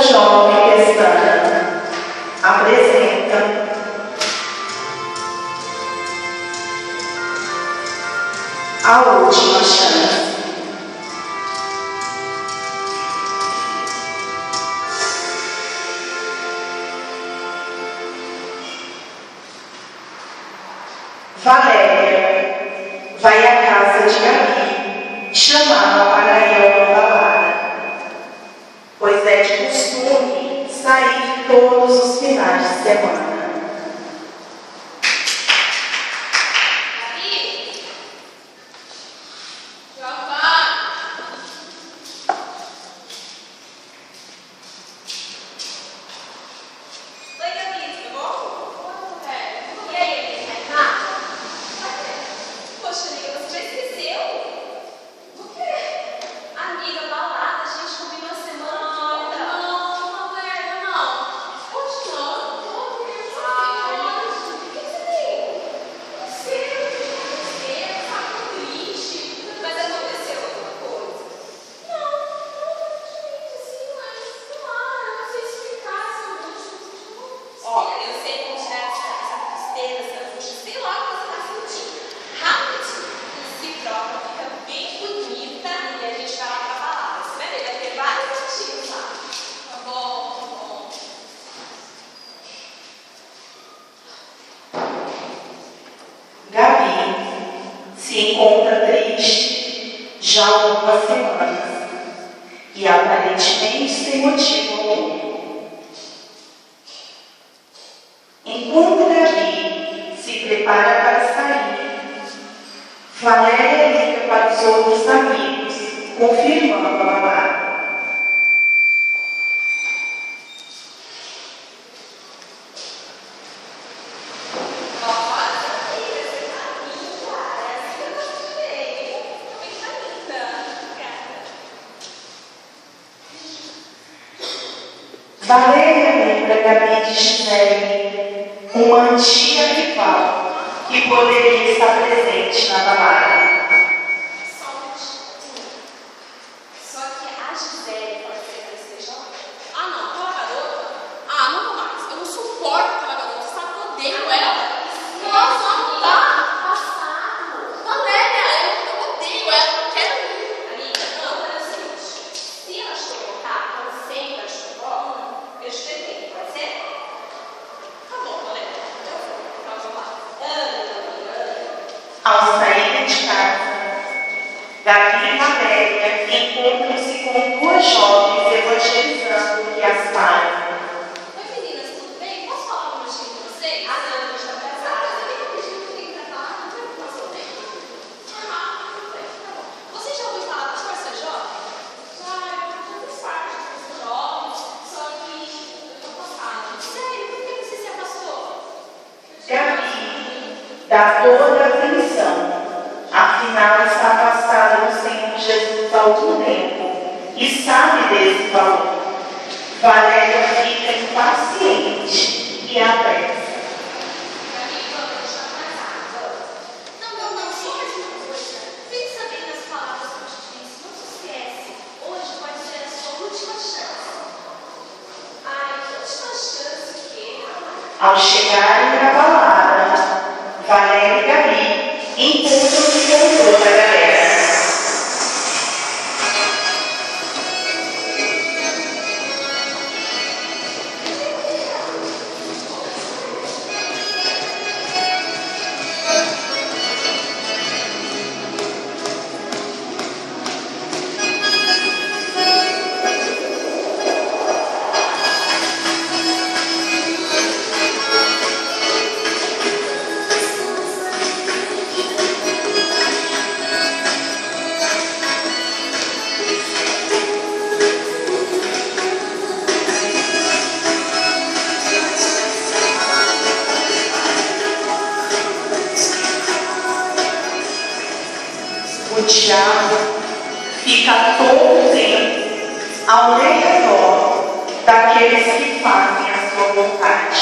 jovem pestana apresenta a última chance. Valéria vai à casa de Gabi chamá-la para ir a uma balada, pois é de costume sair todos os finais de semana. Se encontra triste já há algumas semanas e aparentemente sem motivo algum. Enquanto Gabi se prepara para sair, Valéria liga para os outros amigos, confirmando a balada. Valéria lembra Gabi de Gisele, uma antiga rival que poderia estar presente na balada. Só que a Gisele pode ser que ela Ah, não, aquela garota? Ah, não vou mais. Eu não suporto aquela garota, sabe? Eu odeio ela. Nossa, não dá. Passado. Valéria, eu odeio ela, eu quero ir. Amiga, não, é o seguinte. Se ela te provocar, ela sempre vai te provocar. Eu te detendo, pode ser? Tá bom, Valéria. Então vamos lá. Ao saírem de casa, Gabi e Valéria encontram-se com duas jovens evangelizando que as param. Oi, meninas, tudo bem? Posso falar um minutinho com vocês? Ah, não, a gente tá casada. Eu pedi que pra falar, não vai passar o tempo. Tudo bem, tá bom. Você já ouviu falar das forças jovens? Já, eu fiz parte das forças jovens, só que eu tô afastada. Sério, por que você se afastou? Gabi dá toda a atenção, afinal está afastada do Senhor Jesus há algum tempo e sabe desse valor. Valéria fica impaciente e apressa. Gabi, vamos deixar mais água. Não, só mais uma coisa. Pensa bem nas palavras que eu te disse. Não se esquece. Hoje pode ser a sua última chance. Ai, que última chance o quê? Ao chegarem na balada, Valéria e Gabi encontram-se com toda a galera. O diabo fica todo o tempo ao redor daqueles que fazem a sua vontade.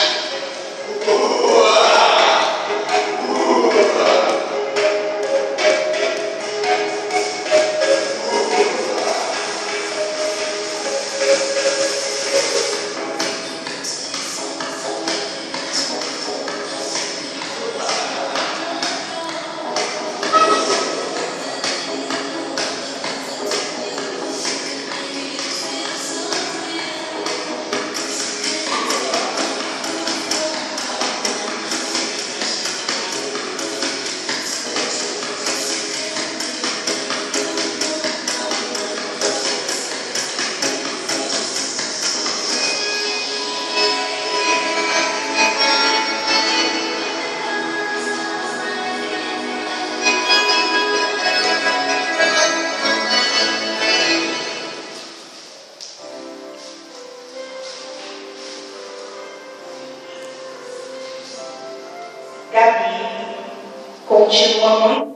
continua muito.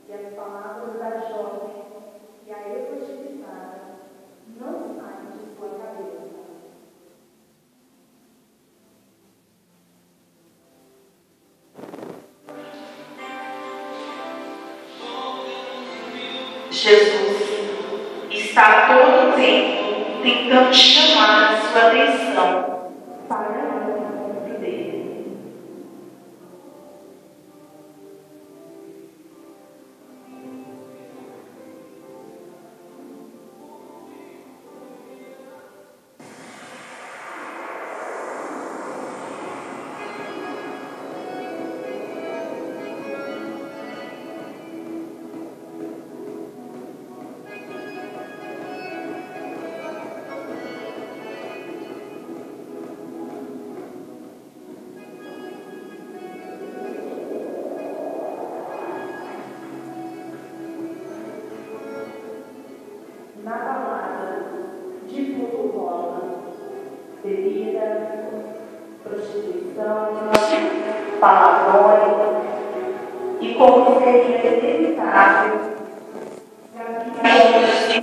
E as palavras da jovem e a evangelizada não saem de sua cabeça. Jesus está todo o tempo tentando chamar a sua atenção para o encontro dele. Na balada, de tudo rola: bebida, prostituição, palavrões, e como seria inevitável, havia outros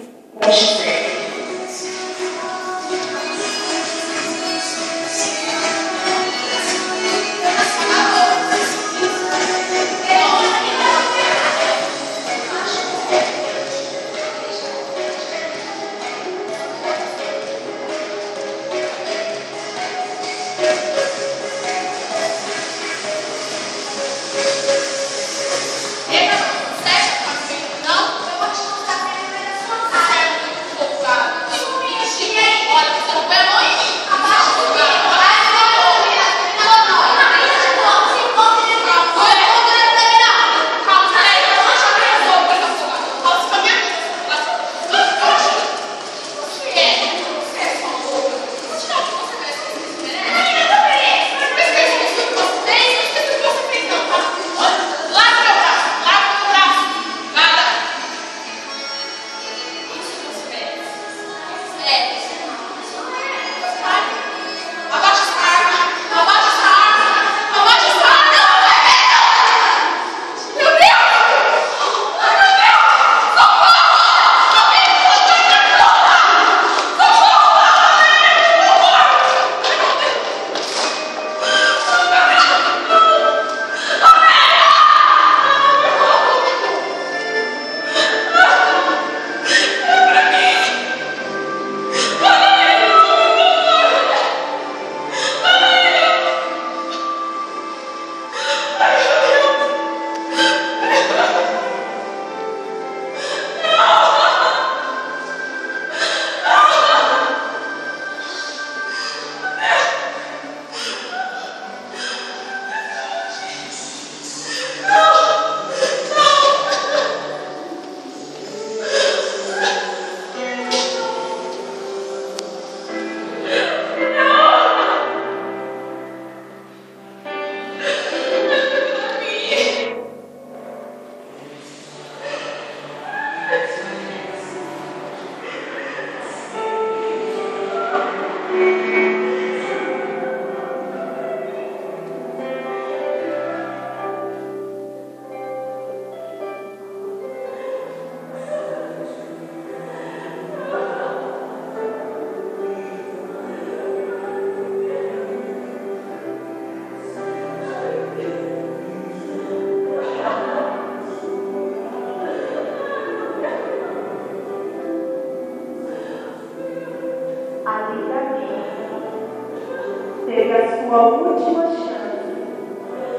teve a sua última chance.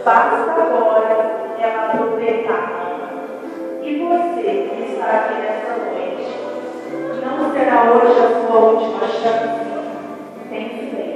Basta agora ela aproveitar. E você que está aqui nessa noite, não será hoje a sua última chance? Pense bem.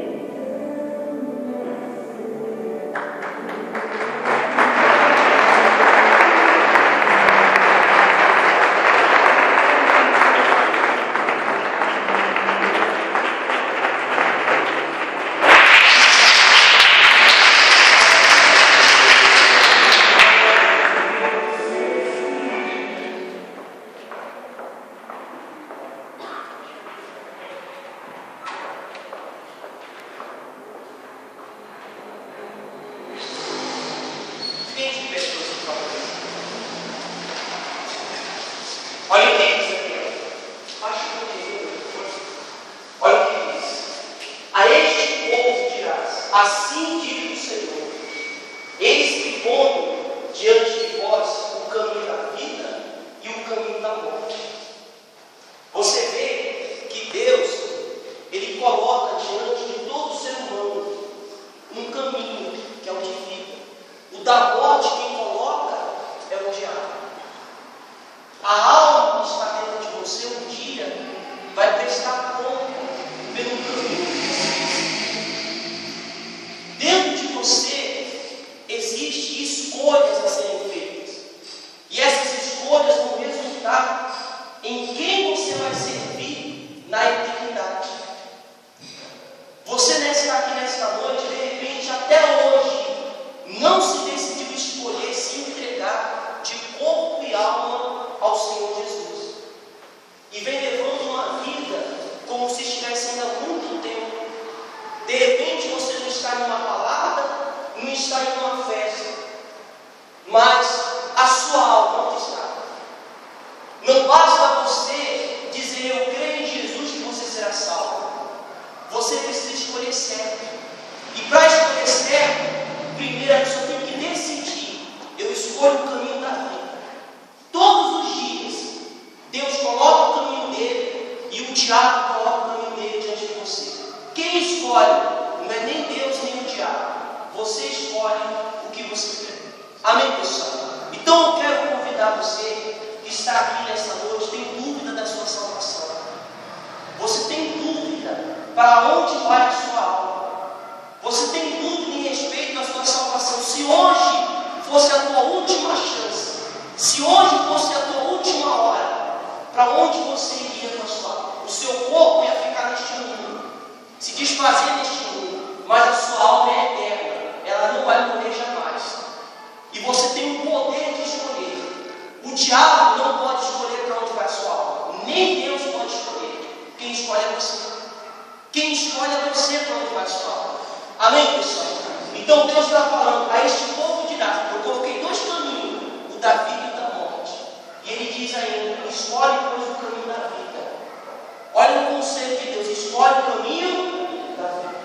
caminho da morte. Você vê que Deus, Ele coloca diante de todo ser humano um caminho que é o de vida. O da morte quem coloca é o diabo. A alma que está dentro de você um dia vai prestar conta pelo caminho. Dentro de você existem escolhas a serem feitas. E essas escolhas vão resultar em quem você vai servir na eternidade. Você está aqui nesta noite, de repente, até hoje, não se decidiu escolher se entregar de corpo e alma ao Senhor Jesus. E vem levando uma vida como se estivesse ainda há muito tempo. De repente você não está em uma balada, não está em uma festa, mas a sua alma não está. Não basta você dizer eu creio em Jesus que você será salvo. Você precisa escolher certo. E para escolher certo, primeiro a pessoa tem que decidir. Eu escolho o caminho da vida. Todos os dias, Deus coloca o caminho dele e o diabo coloca o caminho dele diante de você. Quem escolhe não é nem Deus nem o diabo. Você escolhe o que você quer. Amém, pessoal? Então eu quero convidar você que está aqui nesta noite, tem dúvida da sua salvação. Você tem dúvida para onde vai a sua alma. Você tem dúvida em respeito à sua salvação. Se hoje fosse a tua última chance, se hoje fosse a tua última hora, para onde você iria com a sua alma? O seu corpo ia ficar neste mundo, se desfazer neste mundo, mas a sua alma é eterna, ela não vai morrer jamais. E você tem o poder de escolher. O diabo não pode escolher para onde vai a sua alma, nem Deus pode escolher. Quem escolhe é você. Quem escolhe é você para onde vai a sua alma. Amém, pessoal? Então Deus está falando a este povo de Deus. Eu coloquei dois caminhos, o da vida e o da morte. E ele diz ainda: escolhe, pois, o caminho da vida. Olha o conselho de Deus: escolhe o caminho da vida.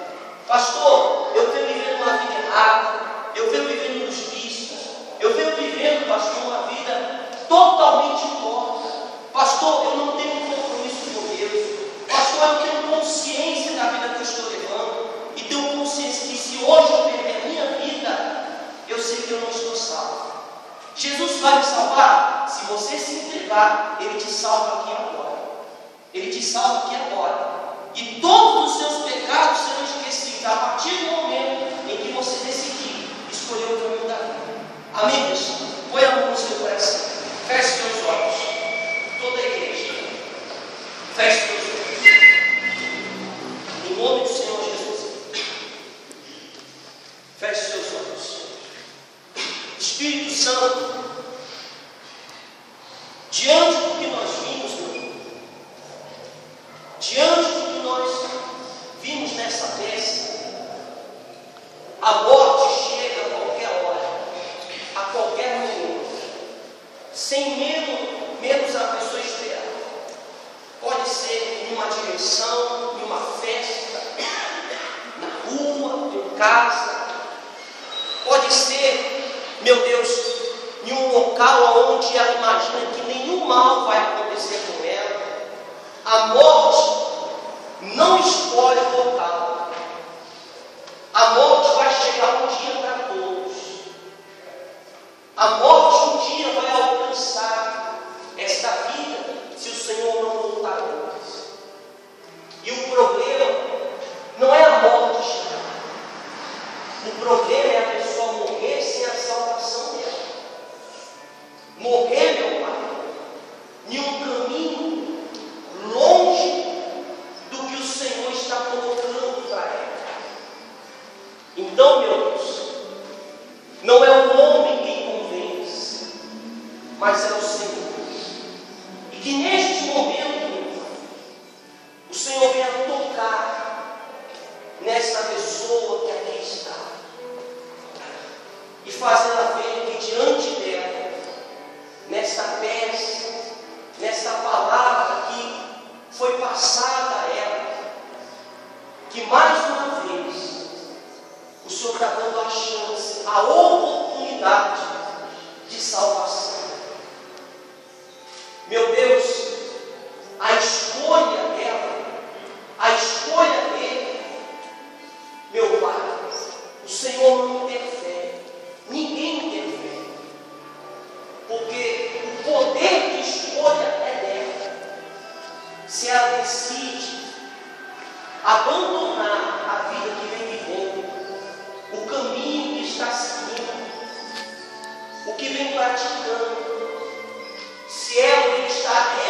Pastor, eu venho vivendo uma vida errada, eu venho vivendo nos vícios, eu venho vivendo, pastor, uma vida totalmente torta. Pastor, eu não tenho compromisso com Deus. Pastor, eu tenho consciência da vida que eu estou levando, e tenho consciência que se hoje eu perder a minha vida, eu sei que eu não estou salvo. Jesus vai te salvar? Se você se entregar, Ele te salva aqui agora. Ele te salva aqui agora. E todos os seus pecados serão esquecidos a partir do momento em que você decidir escolher o caminho da vida. Amém, pessoal? Põe a mão no seu coração. Feche seus olhos. Toda a igreja. Feche seus olhos. Em nome do Senhor Jesus. Feche seus olhos. Espírito Santo, diante do que nós vimos, diante do que nós vimos nessa peça, a morte chega a qualquer hora, a qualquer momento, sem menos a pessoa esperar. Pode ser em uma dimensão, em uma festa, na rua, em casa. Pode ser, meu Deus, em um local onde ela imagina que nenhum mal vai acontecer com ela. A morte não escolhe o local. A morte vai chegar um dia para todos. A morte um dia vai alcançar esta vida, se o Senhor não voltar antes. E o problema não é a morte chegar. O problema é a pessoa morrer sem a salvação dela. Morrer, meu Pai, em um caminho longe do que o Senhor está colocando para ela. Então, meu Deus, não é o homem quem convence, mas é o Senhor. E que neste momento, o Senhor venha tocar nesta pessoa que aqui está e fazê-la ver que diante dela, nesta peça, nesta palavra que foi passada a ela, que mais uma vez o Senhor está dando a chance, a oportunidade de salvação. Meu Deus, a escolha dela, a escolha dele, meu Pai, o Senhor não interfere, ninguém interfere, porque o poder de escolha é dela. Se ela decide abandonar a vida que vem vivendo, o caminho que está seguindo, o que vem praticando, se ela está